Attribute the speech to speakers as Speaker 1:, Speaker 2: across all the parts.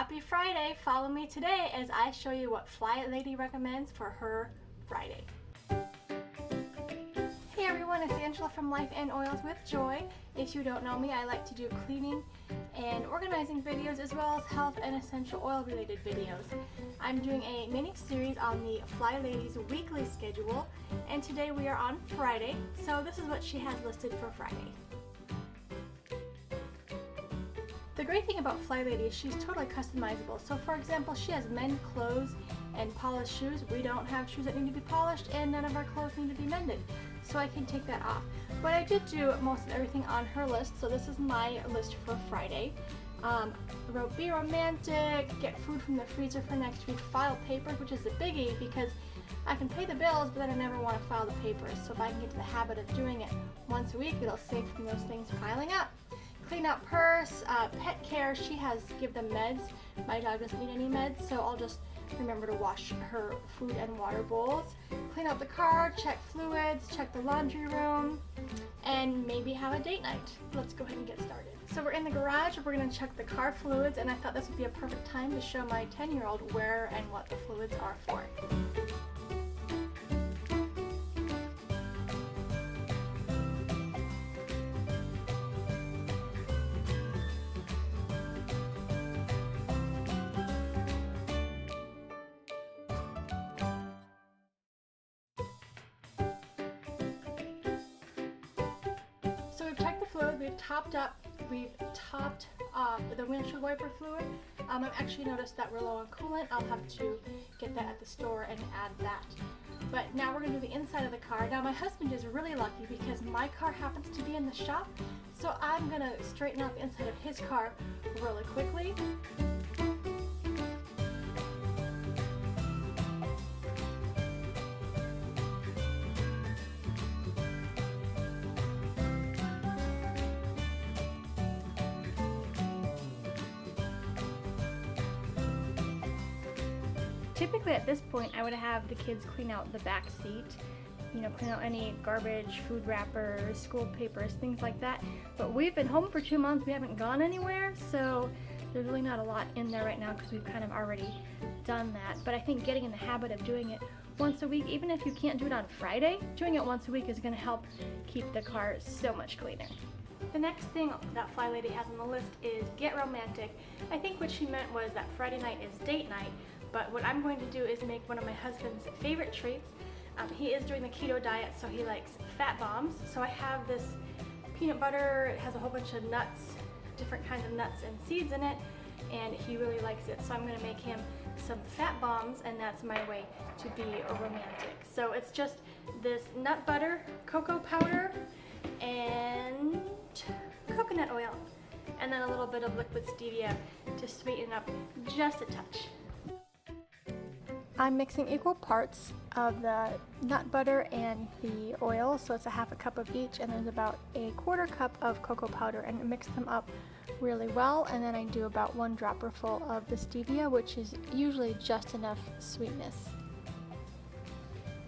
Speaker 1: Happy Friday! Follow me today as I show you what Fly Lady recommends for her Friday. Hey everyone, it's Angela from Life and Oils with Joy. If you don't know me, I like to do cleaning and organizing videos as well as health and essential oil related videos. I'm doing a mini series on the Fly Lady's weekly schedule, and today we are on Friday, so this is what she has listed for Friday. The great thing about Fly Lady is she's totally customizable. So for example, she has men's clothes and polished shoes. We don't have shoes that need to be polished, and none of our clothes need to be mended. So I can take that off. But I did do most of everything on her list, so this is my list for Friday. Be romantic, get food from the freezer for next week, file papers, which is a biggie because I can pay the bills, but then I never want to file the papers. So if I can get to the habit of doing it once a week, it'll save from those things piling up. Clean out purse, pet care, she has give them meds. My dog doesn't need any meds, so I'll just remember to wash her food and water bowls. Clean out the car, check fluids, check the laundry room, and maybe have a date night. Let's go ahead and get started. So we're in the garage, we're going to check the car fluids, and I thought this would be a perfect time to show my 10-year-old where and what the fluids are for. So we've checked the fluid, we've topped off the windshield wiper fluid. I've actually noticed that we're low on coolant. I'll have to get that at the store and add that. But now we're going to do the inside of the car. Now my husband is really lucky because my car happens to be in the shop, so I'm going to straighten out the inside of his car really quickly. Typically at this point I would have the kids clean out the back seat, clean out any garbage, food wrappers, school papers, things like that. But we've been home for 2 months, we haven't gone anywhere, so there's really not a lot in there right now because we've kind of already done that. But I think getting in the habit of doing it once a week, even if you can't do it on Friday, doing it once a week is going to help keep the car so much cleaner. The next thing that Fly Lady has on the list is get romantic. I think what she meant was that Friday night is date night, but what I'm going to do is make one of my husband's favorite treats. He is doing the keto diet, so he likes fat bombs. So I have this peanut butter, it has a whole bunch of nuts, different kinds of nuts and seeds in it, and he really likes it. So I'm going to make him some fat bombs, and that's my way to be a romantic. So it's just this nut butter, cocoa powder, and coconut oil, and then a little bit of liquid stevia to sweeten up just a touch. I'm mixing equal parts of the nut butter and the oil, so it's a half a cup of each, and there's about a quarter cup of cocoa powder, and mix them up really well. And then I do about 1 dropper full of the stevia, which is usually just enough sweetness.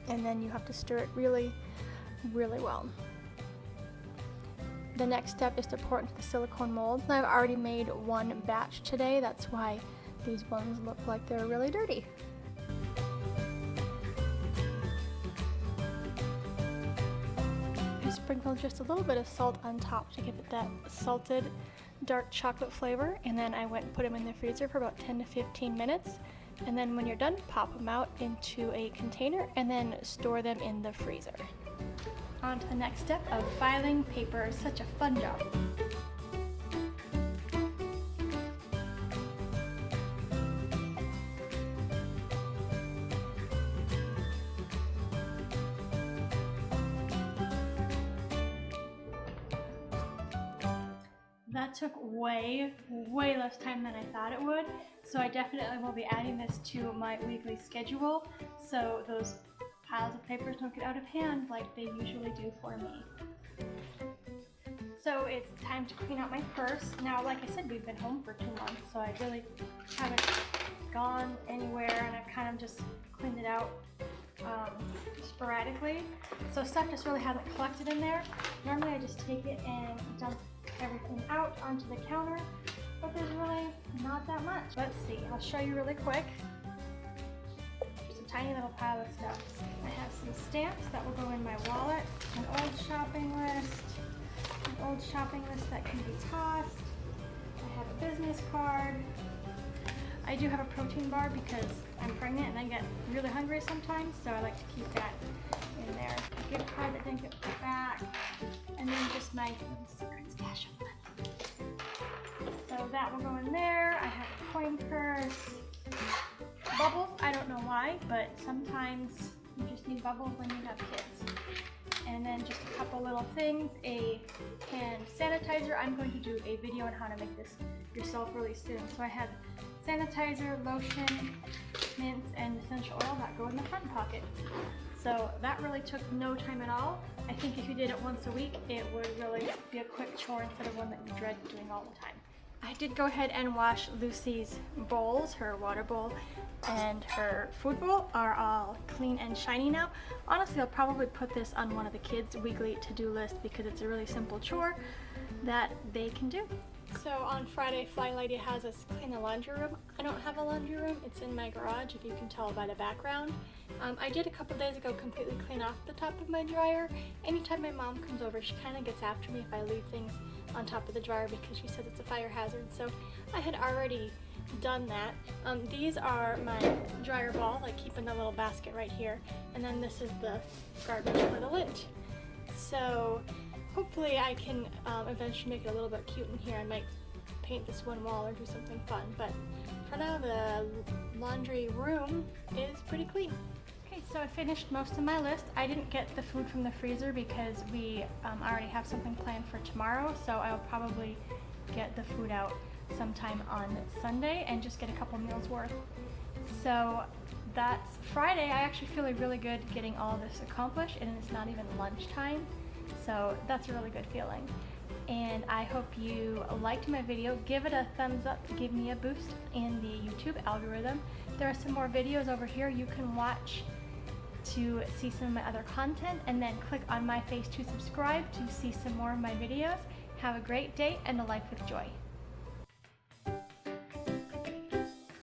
Speaker 1: And then you have to stir it really, really well. The next step is to pour it into the silicone mold. I've already made 1 batch today, that's why these ones look like they're really dirty. I sprinkle just a little bit of salt on top to give it that salted dark chocolate flavor, and then I went and put them in the freezer for about 10 to 15 minutes. And then when you're done, pop them out into a container and then store them in the freezer. On to the next step of filing paper. Such a fun job. That took way less time than I thought it would, so I definitely will be adding this to my weekly schedule so those piles of papers don't get out of hand like they usually do for me. So it's time to clean out my purse. Now, like I said, we've been home for 2 months, so I really haven't gone anywhere, and I've kind of just cleaned it out sporadically. So stuff just really hasn't collected in there. Normally I just take it and dump everything out onto the counter, but there's really not that much. Let's see, I'll show you really quick. Just a tiny little pile of stuff. I have some stamps that will go in my wallet, an old shopping list that can be tossed. I have a business card. I do have a protein bar because I'm pregnant and I get really hungry sometimes, so I like to keep that in there. A gift card that didn't get put back, and then just my secret stash of money. So that will go in there. I have a coin purse. Bubbles, I don't know why, but sometimes you just need bubbles when you have kids. And then just a couple little things, a hand sanitizer. I'm going to do a video on how to make this yourself really soon. So I have sanitizer, lotion, mints, and essential oil that go in the front pocket. So that really took no time at all. I think if you did it once a week, it would really be a quick chore instead of one that you dread doing all the time. I did go ahead and wash Lucy's bowls. Her water bowl and her food bowl are all clean and shiny now. Honestly, I'll probably put this on one of the kids' weekly to-do list because it's a really simple chore that they can do. So on Friday, Flying Lady has us clean the laundry room. I don't have a laundry room. It's in my garage, if you can tell by the background. I did a couple days ago completely clean off the top of my dryer. Anytime my mom comes over, she kind of gets after me if I leave things on top of the dryer because she says it's a fire hazard. So I had already done that. These are my dryer balls. I keep in the little basket right here. And then this is the garbage for the lint. So hopefully I can eventually make it a little bit cute in here. I might paint this one wall or do something fun. But for now, the laundry room is pretty clean. Okay, so I finished most of my list. I didn't get the food from the freezer because we already have something planned for tomorrow, so I'll probably get the food out sometime on Sunday and just get a couple meals worth. So that's Friday. I actually feel really good getting all this accomplished, and it's not even lunchtime, so that's a really good feeling. And I hope you liked my video. Give it a thumbs up to give me a boost in the YouTube algorithm. There are some more videos over here you can watch to see some of my other content, and then click on my face to subscribe to see some more of my videos. Have a great day and a life with joy.